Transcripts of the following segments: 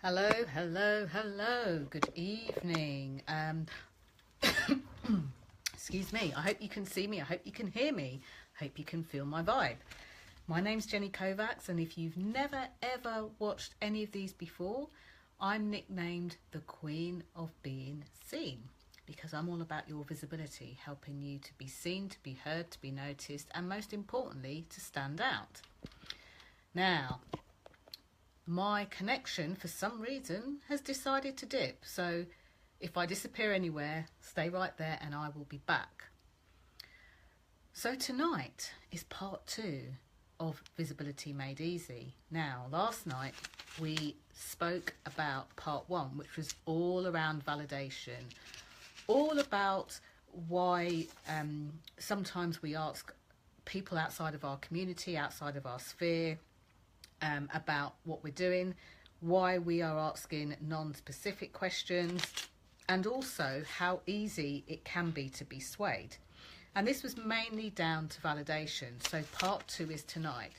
Hello, hello, hello. Good evening. Excuse me. I hope you can see me. I hope you can hear me. I hope you can feel my vibe. My name's Jenny Kovacs, and if you've never ever watched any of these before, I'm nicknamed the Queen of Being Seen because I'm all about your visibility, helping you to be seen, to be heard, to be noticed, and most importantly, to stand out. Now, my connection for some reason has decided to dip, so if I disappear anywhere, stay right there and I will be back. So tonight is part 2 of Visibility Made Easy. Now, last night we spoke about part 1, which was all around validation, all about why sometimes we ask people outside of our community, outside of our sphere, about what we're doing, why we are asking non-specific questions, and also how easy it can be to be swayed. And this was mainly down to validation. So part 2 is tonight.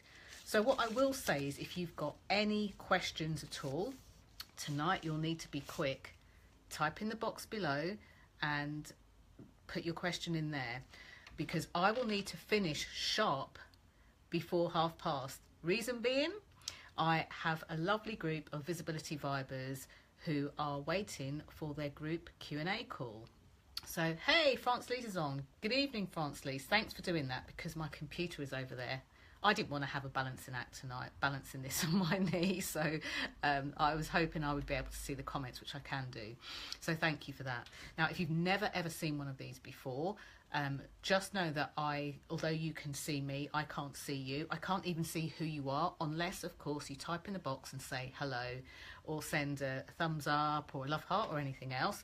So what I will say is, if you've got any questions at all, tonight you'll need to be quick. Type in the box below and put your question in there, because I will need to finish sharp before past. Reason being, I have a lovely group of Visibility Vibers who are waiting for their group Q&A call. So, hey, France Lise is on. Good evening, France Lise. Thanks for doing that, because my computer is over there. I didn't want to have a balancing act tonight, balancing this on my knee, so I was hoping I would be able to see the comments, which I can do. So thank you for that. Now, if you've never ever seen one of these before, just know that although you can see me, I can't see you. I can't even see who you are, unless, of course, you type in the box and say hello, or send a thumbs up or a love heart or anything else,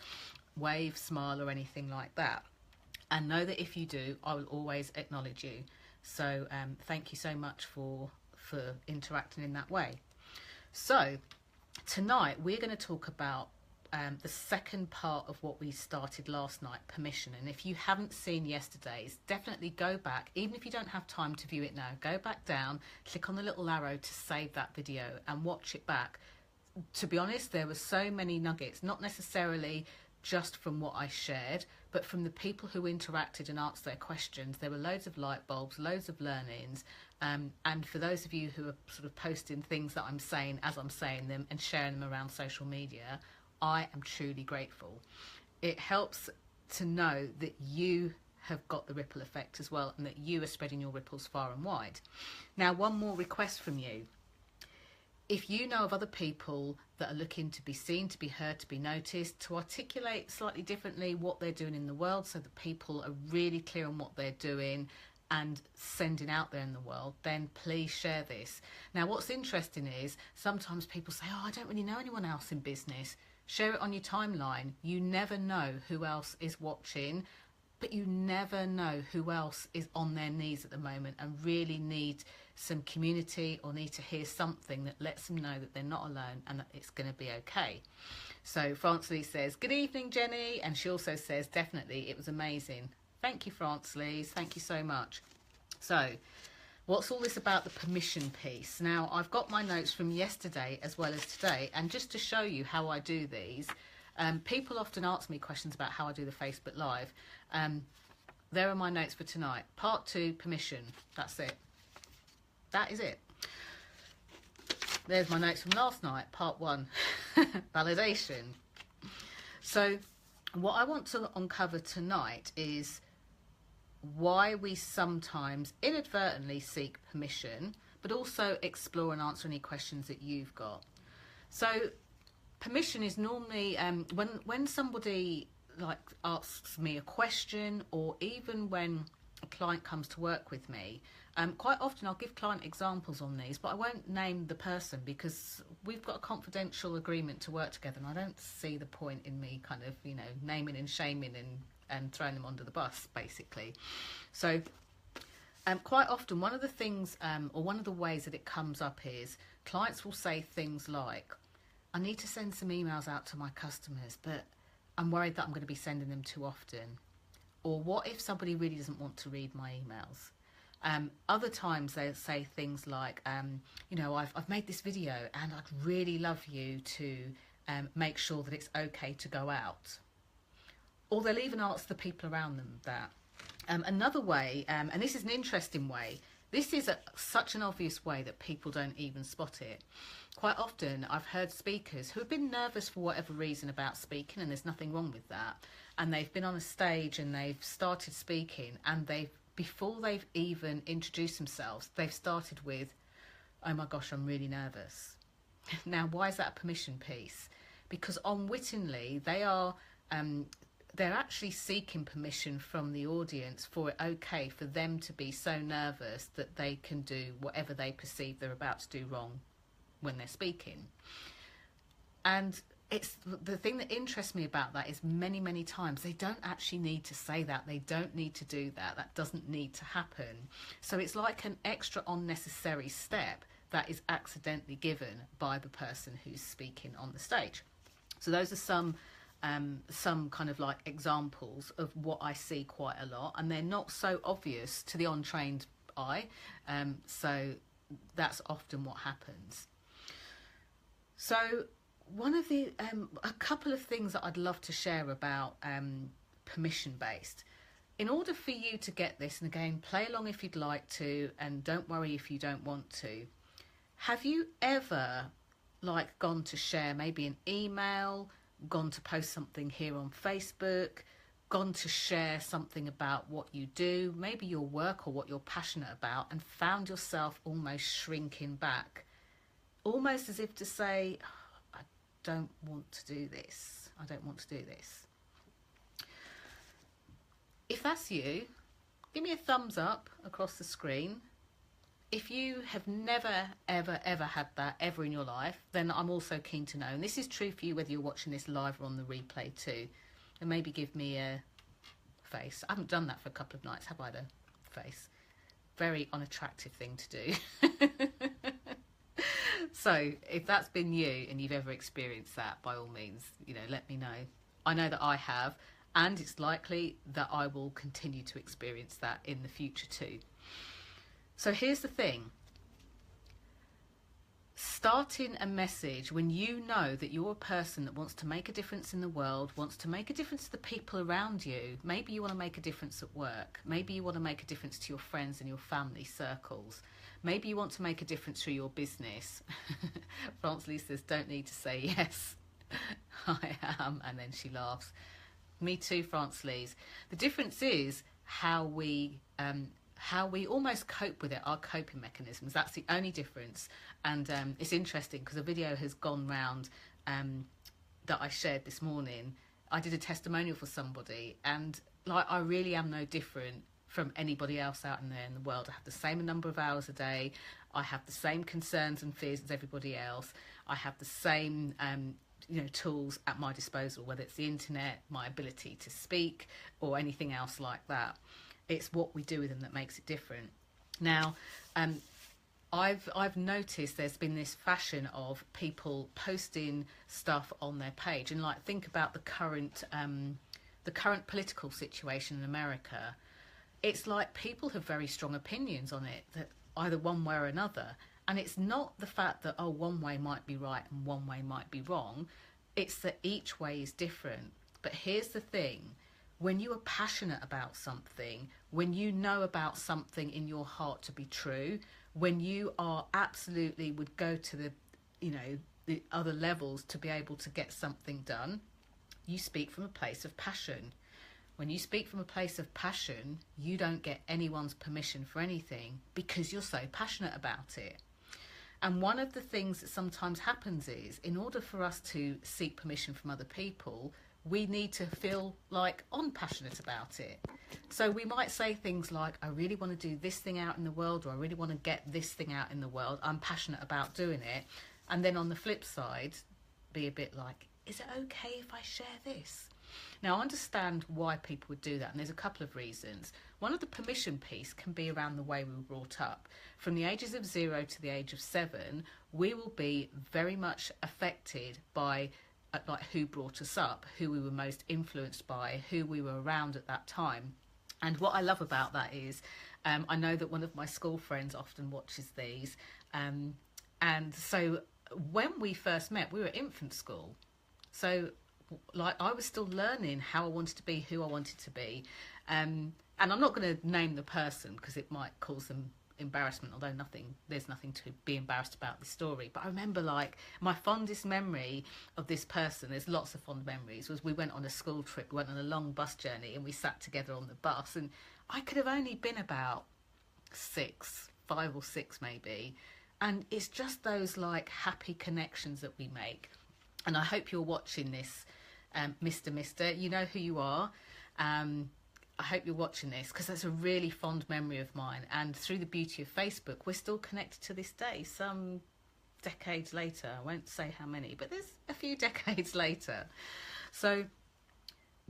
wave, smile or anything like that. And know that if you do, I will always acknowledge you. So thank you so much for interacting in that way. So tonight we're going to talk about the second part of what we started last night, permission. And if you haven't seen yesterday's, definitely go back. Even if you don't have time to view it now, go back down, click on the little arrow to save that video and watch it back. To be honest, there were so many nuggets, not necessarily just from what I shared, but from the people who interacted and asked their questions. There were loads of light bulbs, loads of learnings, and for those of you who are sort of posting things that I'm saying as I'm saying them and sharing them around social media, I am truly grateful. It helps to know that you have got the ripple effect as well, and that you are spreading your ripples far and wide. Now, one more request from you. If you know of other people that are looking to be seen, to be heard, to be noticed, to articulate slightly differently what they're doing in the world, so that people are really clear on what they're doing and sending out there in the world, then please share this. Now, what's interesting is sometimes people say, oh, I don't really know anyone else in business. Share it on your timeline. You never know who else is watching, but you never know who else is on their knees at the moment and really need some community, or need to hear something that lets them know that they're not alone and that it's going to be okay. So France Lise says, good evening, Jenny. And she also says, definitely, it was amazing. Thank you, France Lise. Thank you so much. So what's all this about the permission piece? Now, I've got my notes from yesterday as well as today. And just to show you how I do these, people often ask me questions about how I do the Facebook Live. There are my notes for tonight. Part 2, permission. That's it. That is it. There's my notes from last night. Part 1, validation. So what I want to uncover tonight is why we sometimes inadvertently seek permission, but also explore and answer any questions that you've got. So permission is normally when somebody asks me a question, or even when a client comes to work with me, quite often I'll give client examples on these, but I won't name the person because we've got a confidential agreement to work together, and I don't see the point in me kind of, naming and shaming and throwing them under the bus, basically. So quite often one of the things, or one of the ways that it comes up is clients will say things like, I need to send some emails out to my customers, but I'm worried that I'm going to be sending them too often. Or what if somebody really doesn't want to read my emails? Other times they say things like, you know, I've made this video and I'd really love you to make sure that it's okay to go out. Or they'll even ask the people around them that. Another way, and this is an interesting way, this is such an obvious way that people don't even spot it. Quite often I've heard speakers who have been nervous for whatever reason about speaking, and there's nothing wrong with that, and they've been on a stage and they've started speaking, and before they've even introduced themselves, they've started with, oh my gosh, I'm really nervous. Now, why is that a permission piece? Because unwittingly they're actually seeking permission from the audience for it okay for them to be so nervous that they can do whatever they perceive they're about to do wrong when they're speaking. And it's the thing that interests me about that is many times they don't actually need to say that. They don't need to do that. That doesn't need to happen. So it's like an extra unnecessary step that is accidentally given by the person who's speaking on the stage. So those are some kind of like examples of what I see quite a lot, and they're not so obvious to the untrained eye, so that's often what happens. So one of the a couple of things that I'd love to share about permission based. In order for you to get this, and again, play along if you'd like to, and don't worry if you don't want to, have you ever gone to share maybe an email, gone to post something here on Facebook, gone to share something about what you do, maybe your work or what you're passionate about, and found yourself almost shrinking back, almost as if to say, I don't want to do this. I don't want to do this. If that's you, give me a thumbs up across the screen. If you have never, ever had that ever in your life, then I'm also keen to know. And this is true for you whether you're watching this live or on the replay too. And maybe give me a face. I haven't done that for a couple of nights, have I, the face? Very unattractive thing to do. So if that's been you and you've ever experienced that, by all means, you know, let me know. I know that I have, and it's likely that I will continue to experience that in the future too. So here's the thing. Starting a message when you know that you're a person that wants to make a difference in the world, wants to make a difference to the people around you. Maybe you want to make a difference at work. Maybe you want to make a difference to your friends and your family circles. Maybe you want to make a difference through your business. France-Lee says, don't need to say yes. I am. And then she laughs. Me too, France-Lee's. The difference is how we almost cope with it, our coping mechanisms. That's the only difference. And it's interesting because a video has gone round that I shared this morning. I did a testimonial for somebody, and I really am no different from anybody else out in there in the world. I have the same number of hours a day. I have the same concerns and fears as everybody else. I have the same tools at my disposal, whether it's the internet, my ability to speak, or anything else like that. It's what we do with them that makes it different. Now, I've noticed there's been this fashion of people posting stuff on their page, and think about the current political situation in America. It's like people have very strong opinions on it, that either one way or another. And it's not the fact that, one way might be right and one way might be wrong. It's that each way is different. But here's the thing. When you are passionate about something, when you know about something in your heart to be true, when you are absolutely would go to the other levels to be able to get something done, you speak from a place of passion. When you speak from a place of passion, you don't get anyone's permission for anything because you're so passionate about it. And one of the things that sometimes happens is, in order for us to seek permission from other people, we need to feel passionate about it. So we might say things like, I really want to do this thing out in the world, or I really want to get this thing out in the world. I'm passionate about doing it. And then on the flip side, be a bit like, is it okay if I share this? Now, I understand why people would do that, and there's a couple of reasons. One of the permission piece can be around the way we were brought up. From the ages of 0 to the age of 7, we will be very much affected by who brought us up, who we were most influenced by, who we were around at that time. And what I love about that is I know that one of my school friends often watches these. And so when we first met, we were at infant school. So like I was still learning how I wanted to be, who I wanted to be. And I'm not going to name the person because it might cause them embarrassment, although there's nothing to be embarrassed about this story. But I remember like my fondest memory of this person, there's lots of fond memories, was we went on a school trip, we went on a long bus journey and we sat together on the bus, and I could have only been about 5 or 6 maybe, and it's just those like happy connections that we make. And I hope you're watching this, Mr. You know who you are. I hope you're watching this because that's a really fond memory of mine, and through the beauty of Facebook we're still connected to this day, some decades later. I won't say how many, but there's a few decades later. So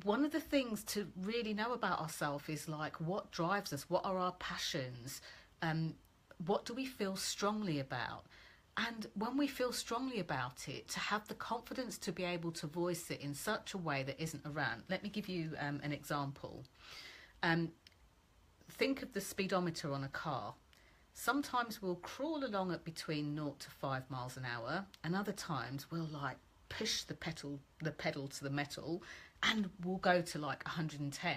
one of the things to really know about ourselves is like what drives us, what are our passions, what do we feel strongly about. And when we feel strongly about it, to have the confidence to be able to voice it in such a way that isn't a rant. Let me give you an example. Think of the speedometer on a car. Sometimes we'll crawl along at between 0 to 5 miles an hour, and other times we'll like push the pedal to the metal and we'll go to like 110.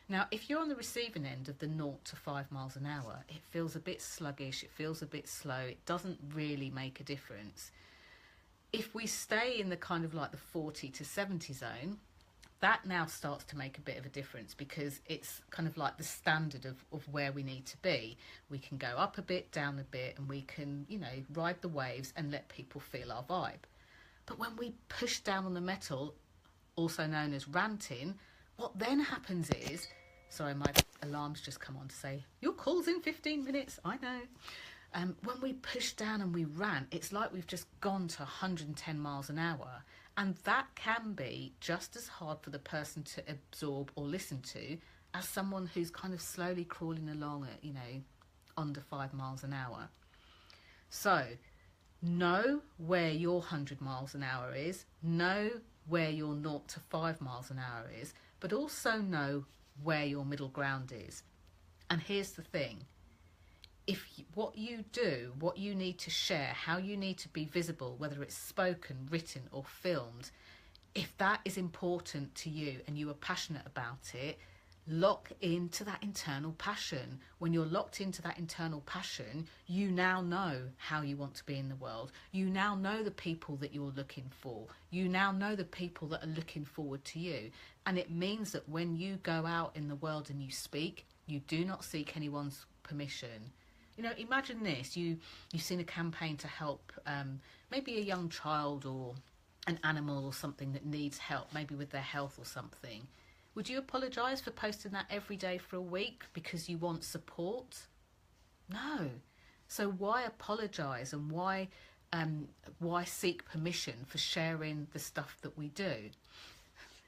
Now, if you're on the receiving end of the 0 to 5 miles an hour, it feels a bit sluggish, it feels a bit slow, it doesn't really make a difference. If we stay in the kind of like the 40 to 70 zone, that now starts to make a bit of a difference because it's kind of like the standard of where we need to be. We can go up a bit, down a bit, and we can, you know, ride the waves and let people feel our vibe. But when we push down on the metal, also known as ranting, what then happens is, sorry, my alarm's just come on to say, your call's in 15 minutes, I know. When we push down and we rant, it's like we've just gone to 110 miles an hour. And that can be just as hard for the person to absorb or listen to as someone who's kind of slowly crawling along at, you know, under 5 miles an hour. So know where your 100 miles an hour is, know where your 0 to 5 miles an hour is, but also know where your middle ground is. And here's the thing. What you do, what you need to share, how you need to be visible, whether it's spoken, written or filmed, if that is important to you and you are passionate about it, lock into that internal passion. When you're locked into that internal passion, you now know how you want to be in the world. You now know the people that you're looking for. You now know the people that are looking forward to you. And it means that when you go out in the world and you speak, you do not seek anyone's permission. You know, imagine this, you've seen a campaign to help maybe a young child or an animal or something that needs help, maybe with their health or something. Would you apologise for posting that every day for a week because you want support? No. So why apologise, and why seek permission for sharing the stuff that we do?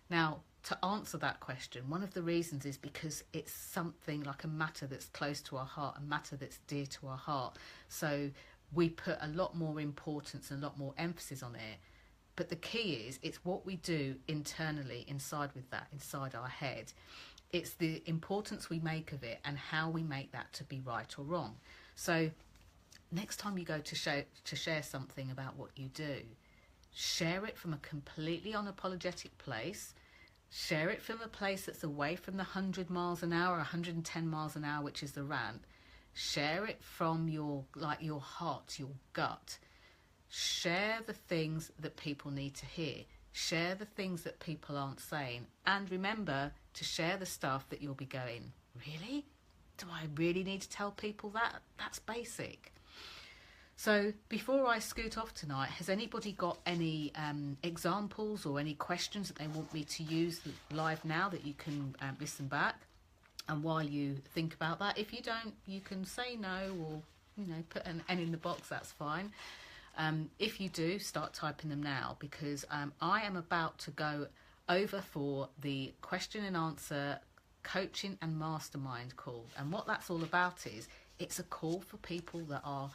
Now, to answer that question, one of the reasons is because it's something like a matter that's close to our heart, a matter that's dear to our heart. So we put a lot more importance and a lot more emphasis on it. But the key is, it's what we do internally inside our head. It's the importance we make of it and how we make that to be right or wrong. So next time you go to share something about what you do, share it from a completely unapologetic place. Share it from a place that's away from the 100 miles an hour, 110 miles an hour, which is the rant. Share it from your heart, your gut. Share the things that people need to hear. Share the things that people aren't saying. And remember to share the stuff that you'll be going, really? Do I really need to tell people that? That's basic. So before I scoot off tonight, has anybody got any examples or any questions that they want me to use live now that you can listen back? And while you think about that, if you don't, you can say no, or, you know, put an N in the box, that's fine. If you do, start typing them now, because I am about to go over for the question and answer coaching and mastermind call. And what that's all about is, it's a call for people that are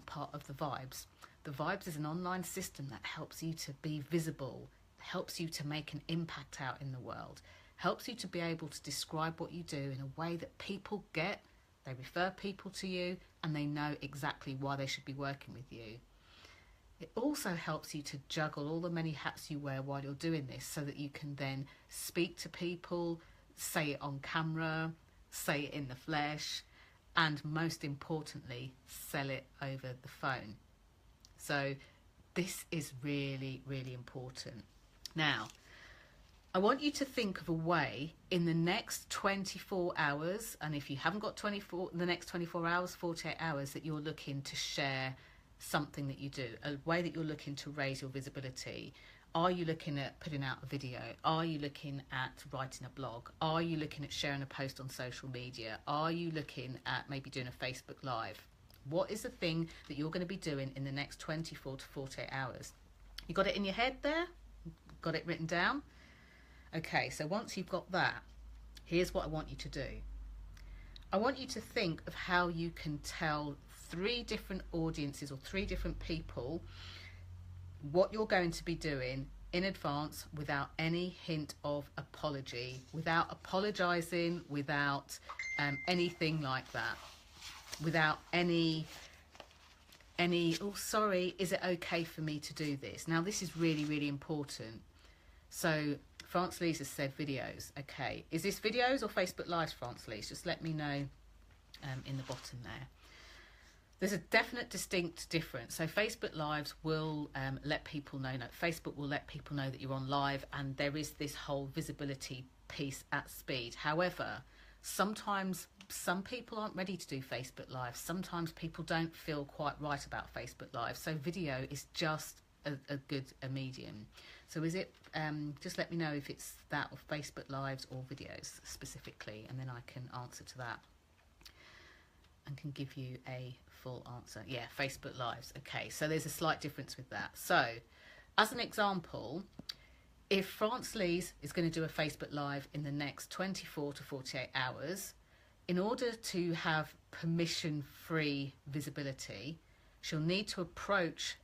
part of the Vibes. The Vibes is an online system that helps you to be visible, helps you to make an impact out in the world, helps you to be able to describe what you do in a way that people get, they refer people to you, and they know exactly why they should be working with you. It also helps you to juggle all the many hats you wear while you're doing this, so that you can then speak to people, say it on camera, say it in the flesh, and most importantly, sell it over the phone. So this is really, really important. Now, I want you to think of a way in the next 24 hours, and if you haven't got the next 24 hours, 48 hours, that you're looking to share something that you do, a way that you're looking to raise your visibility. Are you looking at putting out a video? Are you looking at writing a blog? Are you looking at sharing a post on social media? Are you looking at maybe doing a Facebook Live? What is the thing that you're going to be doing in the next 24 to 48 hours? You got it in your head there? Got it written down? Okay, so once you've got that, here's what I want you to do. I want you to think of how you can tell 3 different audiences or 3 different people what you're going to be doing in advance without any hint of apology, without apologizing, without anything like that, without any oh sorry, is it okay for me to do this? Now this is really, really important. So France Lise has said videos. Okay, is this videos or Facebook Lives, France Lise? Just let me know in the bottom there. There's a definite distinct difference. So Facebook Lives will let people know, Facebook will let people know that you're on live, and there is this whole visibility piece at speed. However, sometimes some people aren't ready to do Facebook Live. Sometimes people don't feel quite right about Facebook Live. So video is just a good medium. So is it, just let me know if it's that or Facebook Lives or videos specifically, and then I can answer to that and can give you a full answer. Yeah, Facebook Lives. Okay, so there's a slight difference with that. So as an example, if France Lise is going to do a Facebook Live in the next 24 to 48 hours, in order to have permission-free visibility, she'll need to approach,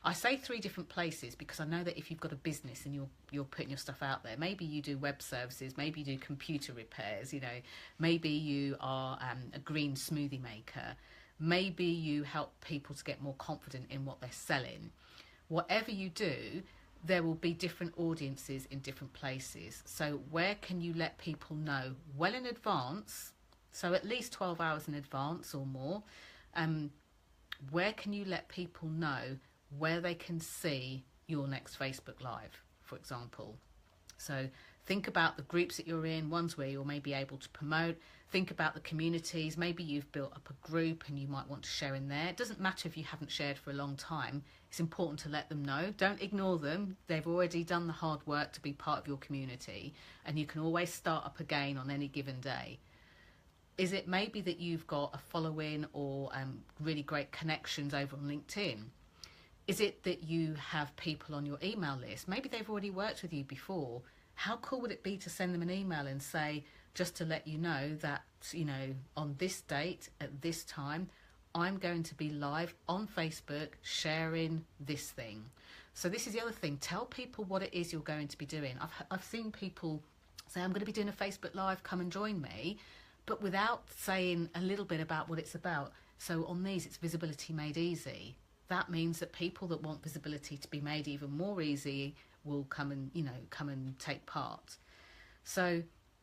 I say 3 different places because I know that if you've got a business and you're putting your stuff out there, maybe you do web services, maybe you do computer repairs, maybe you are a green smoothie maker, maybe you help people to get more confident in what they're selling. Whatever you do, there will be different audiences in different places. So where can you let people know well in advance, so at least 12 hours in advance or more, where can you let people know where they can see your next Facebook Live, for example? So think about the groups that you're in, ones where you're maybe able to promote. Think about the communities. Maybe you've built up a group and you might want to share in there. It doesn't matter if you haven't shared for a long time. It's important to let them know. Don't ignore them. They've already done the hard work to be part of your community, and you can always start up again on any given day. Is it maybe that you've got a following or really great connections over on LinkedIn? Is it that you have people on your email list? Maybe they've already worked with you before. How cool would it be to send them an email and say, just to let you know that, on this date, at this time, I'm going to be live on Facebook sharing this thing. So this is the other thing. Tell people what it is you're going to be doing. I've seen people say, I'm going to be doing a Facebook Live, come and join me, but without saying a little bit about what it's about. So on these, it's visibility made easy. That means that people that want visibility to be made even more easy will come and take part. So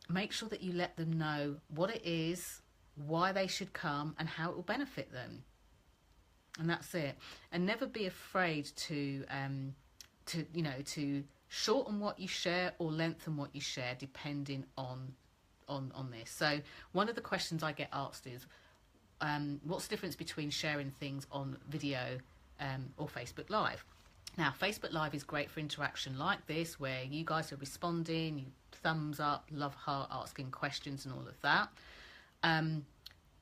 make sure that you let them know what it is, why they should come, and how it will benefit them. And that's it. And never be afraid to shorten what you share or lengthen what you share, depending on this. So one of the questions I get asked is, what's the difference between sharing things on video or Facebook Live? Now, Facebook Live is great for interaction like this, where you guys are responding, you thumbs up, love heart, asking questions and all of that.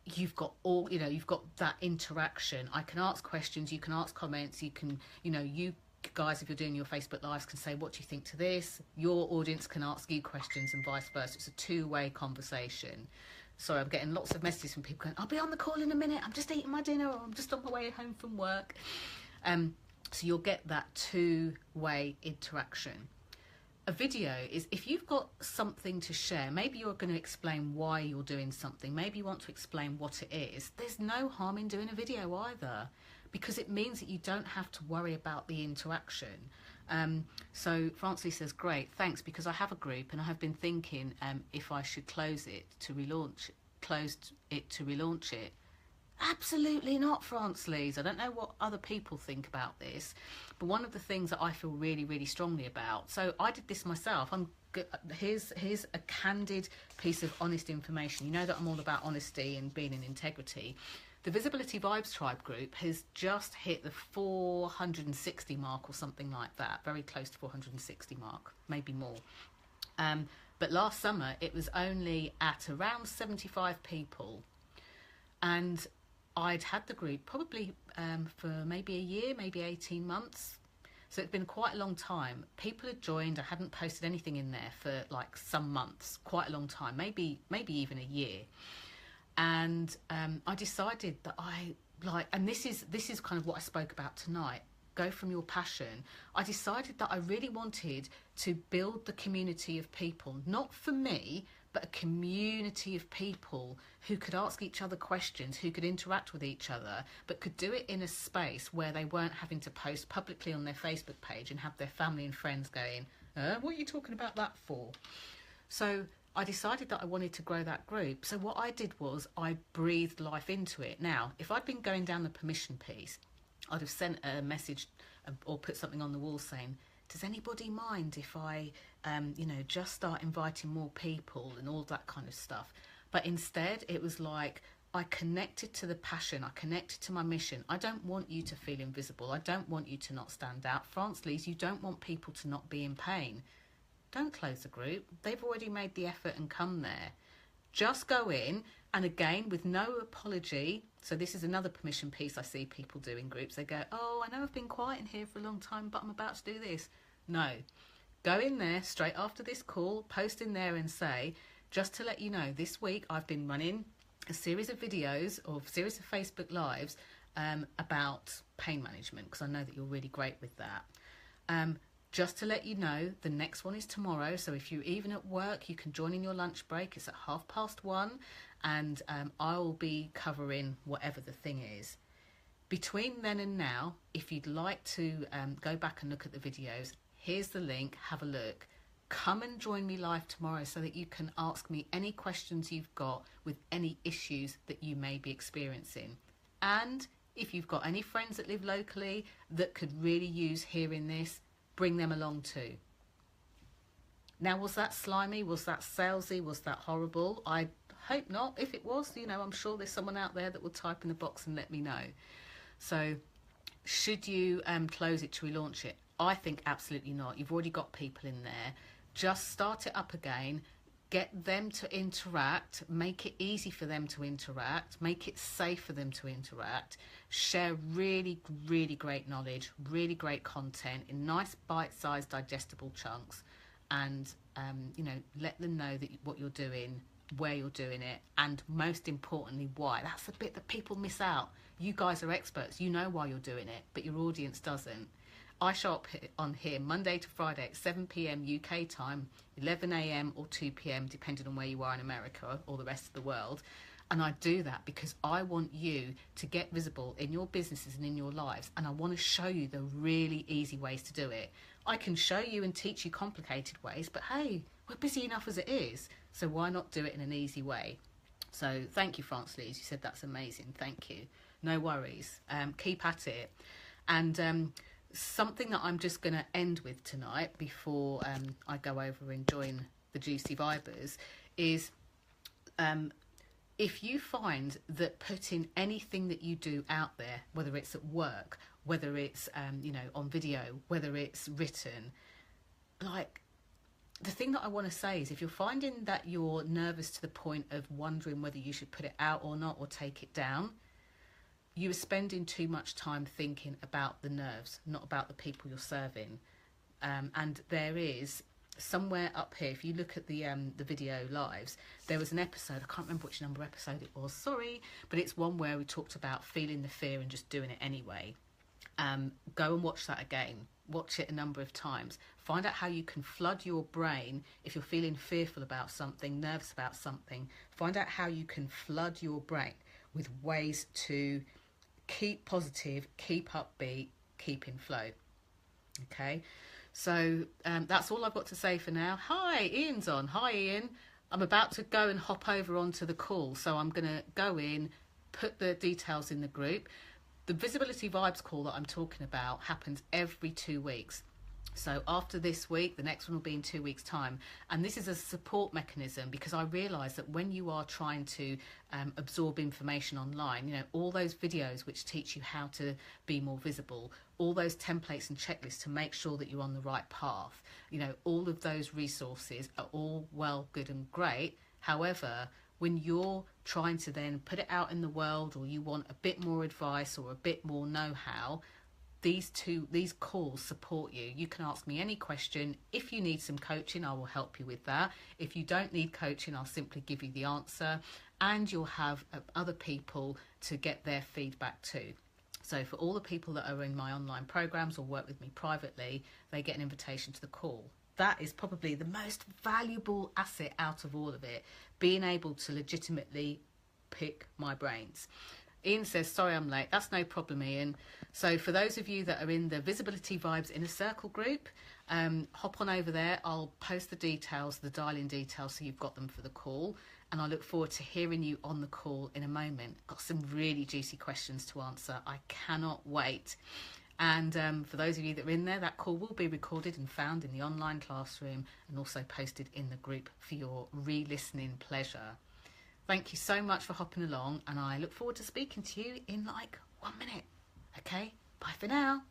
You've got you've got that interaction. I can ask questions, you can ask comments, you can, you guys, if you're doing your Facebook Lives, can say, what do you think to this? Your audience can ask you questions and vice versa. It's a two-way conversation. Sorry, I'm getting lots of messages from people going, I'll be on the call in a minute, I'm just eating my dinner, or I'm just on my way home from work. So you'll get that two-way interaction. a video is, if you've got something to share, maybe you're going to explain why you're doing something, maybe you want to explain what it is, there's no harm in doing a video either, because it means that you don't have to worry about the interaction. So Francie says, great, thanks, because I have a group and I have been thinking if I should close it to relaunch it. Absolutely not, Francie. I don't know what other people think about this, but one of the things that I feel really, really strongly about, so I did this myself. Here's a candid piece of honest information. You know that I'm all about honesty and being in integrity. The Visibility Vibes Tribe group has just hit the 460 mark or something like that, very close to 460 mark, maybe more. But last summer it was only at around 75 people, and I'd had the group probably for maybe a year, maybe 18 months. So it's been quite a long time. People had joined. I hadn't posted anything in there for like some months, quite a long time, maybe even a year. And I decided that and this is kind of what I spoke about tonight, go from your passion. I decided that I really wanted to build the community of people, not for me, but a community of people who could ask each other questions, who could interact with each other, but could do it in a space where they weren't having to post publicly on their Facebook page and have their family and friends going, what are you talking about that for? So I decided that I wanted to grow that group. So what I did was I breathed life into it. Now, if I'd been going down the permission piece, I'd have sent a message or put something on the wall saying, does anybody mind if I, just start inviting more people and all that kind of stuff? But instead, it was like, I connected to the passion. I connected to my mission. I don't want you to feel invisible. I don't want you to not stand out. Frances, you don't want people to not be in pain. Don't close the group. They've already made the effort and come there. Just go in, and again, with no apology. So this is another permission piece I see people do in groups. They go, oh, I know I've been quiet in here for a long time, but I'm about to do this. No. Go in there straight after this call, post in there and say, just to let you know, this week I've been running a series of videos or a series of Facebook Lives about pain management, because I know that you're really great with that. Just to let you know, the next one is tomorrow. So if you're even at work, you can join in your lunch break. It's at 1:30, and I'll be covering whatever the thing is. Between then and now, if you'd like to go back and look at the videos, here's the link. Have a look. Come and join me live tomorrow so that you can ask me any questions you've got with any issues that you may be experiencing. And if you've got any friends that live locally that could really use hearing this, bring them along too. Now, was that slimy? Was that salesy? Was that horrible? I hope not. If it was, I'm sure there's someone out there that will type in the box and let me know. So should you close it to relaunch it? I think absolutely not. You've already got people in there. Just start it up again. Get them to interact, make it easy for them to interact, make it safe for them to interact, share really, really great knowledge, really great content in nice bite-sized digestible chunks, and let them know that what you're doing, where you're doing it, and most importantly, why. That's the bit that people miss out. You guys are experts, you know why you're doing it, but your audience doesn't. I show up on here Monday to Friday at 7 p.m. UK time, 11 a.m. or 2 p.m. depending on where you are in America or the rest of the world. And I do that because I want you to get visible in your businesses and in your lives. And I want to show you the really easy ways to do it. I can show you and teach you complicated ways, but hey, we're busy enough as it is. So why not do it in an easy way? So thank you, Frances. You said that's amazing. Thank you. No worries. Keep at it. And something that I'm just going to end with tonight before I go over and join the Juicy Vibers is if you find that putting anything that you do out there, whether it's at work, whether it's on video, whether it's written, like, the thing that I want to say is if you're finding that you're nervous to the point of wondering whether you should put it out or not or take it down, you are spending too much time thinking about the nerves, not about the people you're serving. And there is somewhere up here, if you look at the video lives, there was an episode, I can't remember which number episode it was, sorry, but it's one where we talked about feeling the fear and just doing it anyway. Go and watch that again. Watch it a number of times. Find out how you can flood your brain if you're feeling fearful about something, nervous about something. Find out how you can flood your brain with ways to keep positive, keep upbeat, keep in flow. Okay, so that's all I've got to say for now. Hi, Ian's on. Hi, Ian. I'm about to go and hop over onto the call, so I'm going to go in, put the details in the group. The Visibility Vibes call that I'm talking about happens every 2 weeks. So after this week, the next one will be in 2 weeks' time. And this is a support mechanism because I realise that when you are trying to absorb information online, you know, all those videos which teach you how to be more visible, all those templates and checklists to make sure that you're on the right path, you know, all of those resources are all well, good and great. However, when you're trying to then put it out in the world, or you want a bit more advice or a bit more know-how, these calls support you. You can ask me any question. If you need some coaching, I will help you with that. If you don't need coaching, I'll simply give you the answer, and you'll have other people to get their feedback too. So for all the people that are in my online programs or work with me privately, they get an invitation to the call. That is probably the most valuable asset out of all of it, being able to legitimately pick my brains. Ian says, sorry I'm late. That's no problem, Ian. So for those of you that are in the Visibility Vibes Inner Circle group, hop on over there. I'll post the details, the dial-in details, so you've got them for the call. And I look forward to hearing you on the call in a moment. Got some really juicy questions to answer. I cannot wait. And for those of you that are in there, that call will be recorded and found in the online classroom and also posted in the group for your re-listening pleasure. Thank you so much for hopping along, and I look forward to speaking to you in like 1 minute. Okay, bye for now.